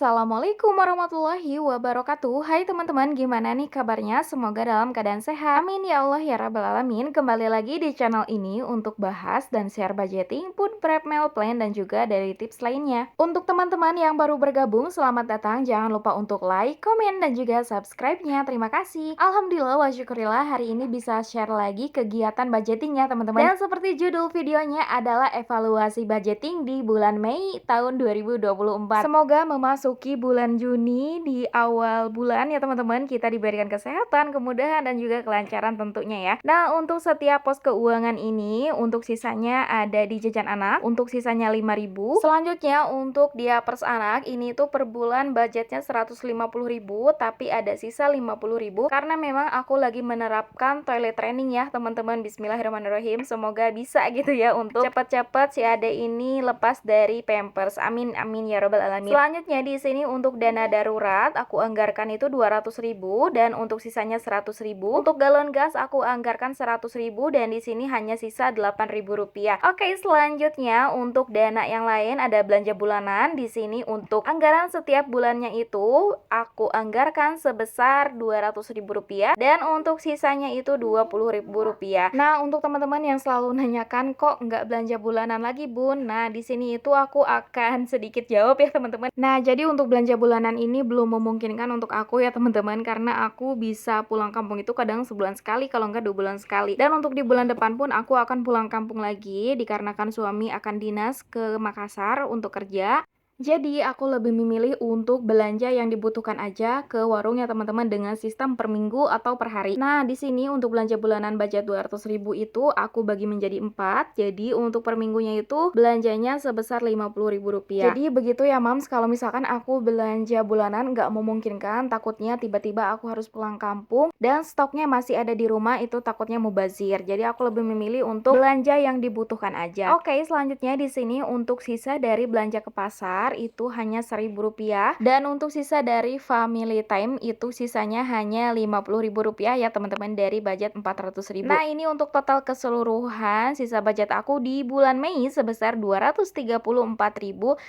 Assalamualaikum warahmatullahi wabarakatuh. Hai teman-teman, gimana nih kabarnya? Semoga dalam keadaan sehat. Amin ya Allah ya Rabbal Alamin. Kembali lagi di channel ini untuk bahas dan share budgeting, food prep meal plan, dan juga dari tips lainnya. Untuk teman-teman yang baru bergabung, selamat datang. Jangan lupa untuk like, komen, dan juga subscribe-nya. Terima kasih. Alhamdulillah wa syukurillah hari ini bisa share lagi kegiatan budgeting ya teman-teman. Dan seperti judul videonya adalah evaluasi budgeting di bulan Mei tahun 2024. Semoga memasuki bulan Juni di awal bulan ya teman-teman, kita diberikan kesehatan, kemudahan, dan juga kelancaran tentunya ya. Nah, untuk setiap pos keuangan ini, untuk sisanya ada di jajan anak, untuk sisanya 5.000. Selanjutnya untuk diapers anak, ini tuh per bulan budgetnya 150.000, tapi ada sisa 50.000 karena memang aku lagi menerapkan toilet training ya teman-teman. Bismillahirrahmanirrahim, semoga bisa gitu ya untuk cepet-cepet si ade ini lepas dari pampers. Amin amin ya robbal alamin. Selanjutnya di sini untuk dana darurat aku anggarkan itu 200.000 dan untuk sisanya 100.000. Untuk galon gas aku anggarkan 100.000 dan di sini hanya sisa 8.000 rupiah. Oke, selanjutnya untuk dana yang lain ada belanja bulanan. Di sini untuk anggaran setiap bulannya itu aku anggarkan sebesar 200.000 rupiah dan untuk sisanya itu 20.000 rupiah. Nah, untuk teman-teman yang selalu nanyakan kok nggak belanja bulanan lagi Bun, nah di sini itu aku akan sedikit jawab ya teman-teman. Nah, jadi untuk belanja bulanan ini belum memungkinkan untuk aku ya teman-teman, karena aku bisa pulang kampung itu kadang sebulan sekali, kalau enggak 2 bulan sekali. Dan untuk di bulan depan pun aku akan pulang kampung lagi dikarenakan suami akan dinas ke Makassar untuk kerja. Jadi aku lebih memilih untuk belanja yang dibutuhkan aja ke warung ya teman-teman dengan sistem per minggu atau per hari. Nah, di sini untuk belanja bulanan budget 200.000 itu aku bagi menjadi 4. Jadi untuk per minggunya itu belanjanya sebesar 50.000 rupiah. Jadi begitu ya Mams, kalau misalkan aku belanja bulanan nggak memungkinkan, takutnya tiba-tiba aku harus pulang kampung dan stoknya masih ada di rumah, itu takutnya mubazir. Jadi aku lebih memilih untuk belanja yang dibutuhkan aja. Oke, selanjutnya di sini untuk sisa dari belanja ke pasar itu hanya 1.000 rupiah dan untuk sisa dari family time itu sisanya hanya 50.000 rupiah ya teman-teman dari budget 400.000. Nah, ini untuk total keseluruhan sisa budget aku di bulan Mei sebesar 234.000.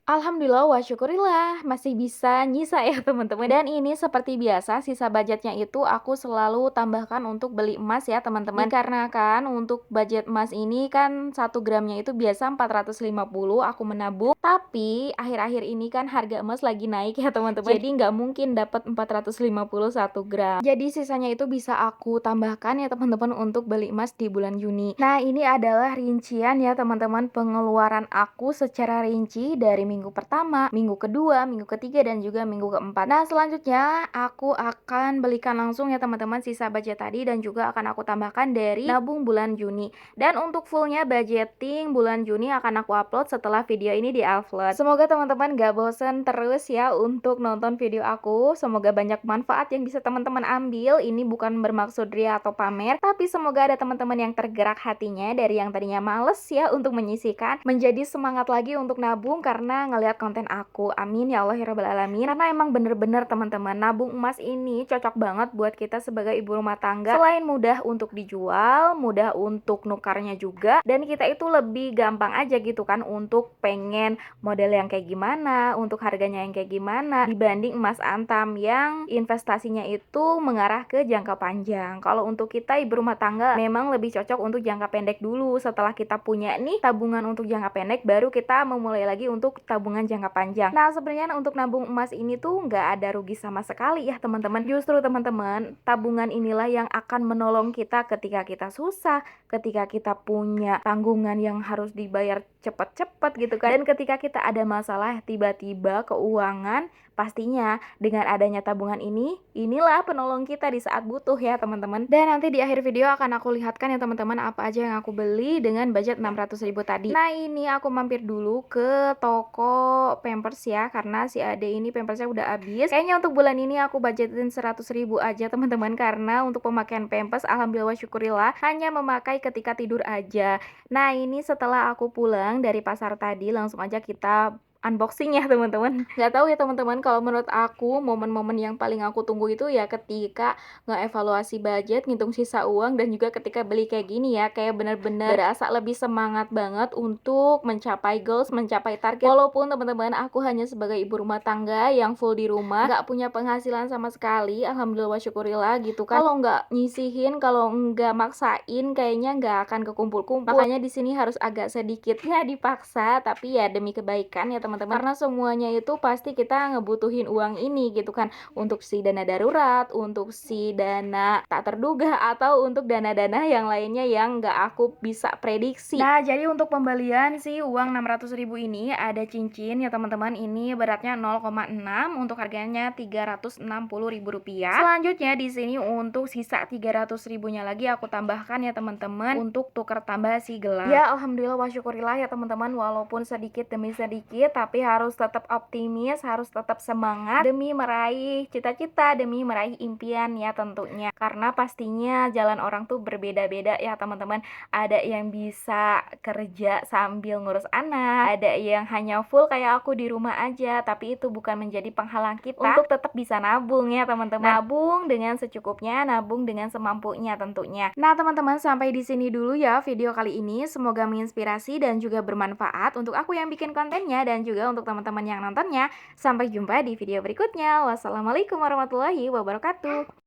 Alhamdulillah wa syukurillah masih bisa nyisa ya teman-teman. Dan ini seperti biasa sisa budgetnya itu aku selalu tambahkan untuk beli emas ya teman-teman, dikarenakan untuk budget emas ini kan 1 gramnya itu biasa 450 aku menabung, tapi akhir-akhir ini kan harga emas lagi naik ya teman-teman, jadi nggak mungkin dapat 450 1 gram. Jadi sisanya itu bisa aku tambahkan ya teman-teman untuk beli emas di bulan Juni. Nah, ini adalah rincian ya teman-teman pengeluaran aku secara rinci dari minggu pertama, minggu kedua, minggu ketiga, dan juga minggu keempat. Nah, selanjutnya aku akan belikan langsung ya teman-teman sisa budget tadi dan juga akan aku tambahkan dari nabung bulan Juni. Dan untuk fullnya budgeting bulan Juni akan aku upload setelah video ini di-upload. Semoga teman-teman gak bosen terus ya untuk nonton video aku. Semoga banyak manfaat yang bisa teman-teman ambil. Ini bukan bermaksud ria atau pamer, tapi semoga ada teman-teman yang tergerak hatinya dari yang tadinya males ya untuk menyisihkan, menjadi semangat lagi untuk nabung karena ngelihat konten aku. Amin ya Allah ya Rabbal Alamin. Karena emang bener-bener teman-teman, nabung emas ini cocok banget buat kita sebagai ibu rumah tangga. Selain mudah untuk dijual, mudah untuk nukarnya juga, dan kita itu lebih gampang aja gitu kan untuk pengen model yang kayak gimana, untuk harganya yang kayak gimana, dibanding emas antam yang investasinya itu mengarah ke jangka panjang. Kalau untuk kita ibu rumah tangga memang lebih cocok untuk jangka pendek dulu. Setelah kita punya nih tabungan untuk jangka pendek, baru kita memulai lagi untuk tabungan jangka panjang. Nah, sebenarnya untuk nabung emas ini tuh nggak ada rugi sama sekali ya teman-teman. Justru teman-teman, tabungan inilah yang akan menolong kita ketika kita susah, ketika kita punya tanggungan yang harus dibayar cepat-cepat gitu kan, dan ketika kita ada masalah tiba-tiba keuangan, pastinya dengan adanya tabungan ini, inilah penolong kita di saat butuh ya teman-teman. Dan nanti di akhir video akan aku lihatkan ya teman-teman apa aja yang aku beli dengan budget 600.000 tadi. Nah, ini aku mampir dulu ke toko pampers ya, karena si ade ini pampersnya udah habis. Kayaknya untuk bulan ini aku budgetin 100.000 aja teman-teman, karena untuk pemakaian pampers alhamdulillah wa syukurillah hanya memakai ketika tidur aja. Nah, ini setelah aku pulang dari pasar tadi langsung aja kita unboxing ya teman-teman. Nggak tahu ya teman-teman, kalau menurut aku momen-momen yang paling aku tunggu itu ya ketika ngeevaluasi budget, ngitung sisa uang, dan juga ketika beli kayak gini ya, kayak bener-bener berasa lebih semangat banget untuk mencapai goals, mencapai target. Walaupun teman-teman aku hanya sebagai ibu rumah tangga yang full di rumah, nggak punya penghasilan sama sekali, alhamdulillah wa syukurillah gitu kan. Kalau nggak nyisihin, kalau nggak maksain, kayaknya nggak akan kekumpul-kumpul. Makanya di sini harus agak sedikitnya dipaksa, tapi ya demi kebaikan ya teman-teman. Karena semuanya itu pasti kita ngebutuhin uang ini gitu kan, untuk si dana darurat, untuk si dana tak terduga, atau untuk dana-dana yang lainnya yang nggak aku bisa prediksi. Nah, jadi untuk pembelian si uang 600.000 ini ada cincin ya teman-teman. Ini beratnya 0,6, untuk harganya Rp360.000. Selanjutnya di sini untuk sisa 300.000-nya lagi aku tambahkan ya teman-teman untuk tuker tambah si gelang. Ya alhamdulillah wa syukurillah ya teman-teman, walaupun sedikit demi sedikit tapi harus tetap optimis, harus tetap semangat demi meraih cita-cita, demi meraih impian ya tentunya. Karena pastinya jalan orang tuh berbeda-beda ya teman-teman. Ada yang bisa kerja sambil ngurus anak, ada yang hanya full kayak aku di rumah aja, tapi itu bukan menjadi penghalang kita untuk tetap bisa nabung ya teman-teman. Nabung dengan secukupnya, nabung dengan semampunya tentunya. Nah teman-teman, sampai di sini dulu ya video kali ini. Semoga menginspirasi dan juga bermanfaat untuk aku yang bikin kontennya dan juga untuk teman-teman yang nontonnya. Sampai jumpa di video berikutnya. Wassalamualaikum warahmatullahi wabarakatuh.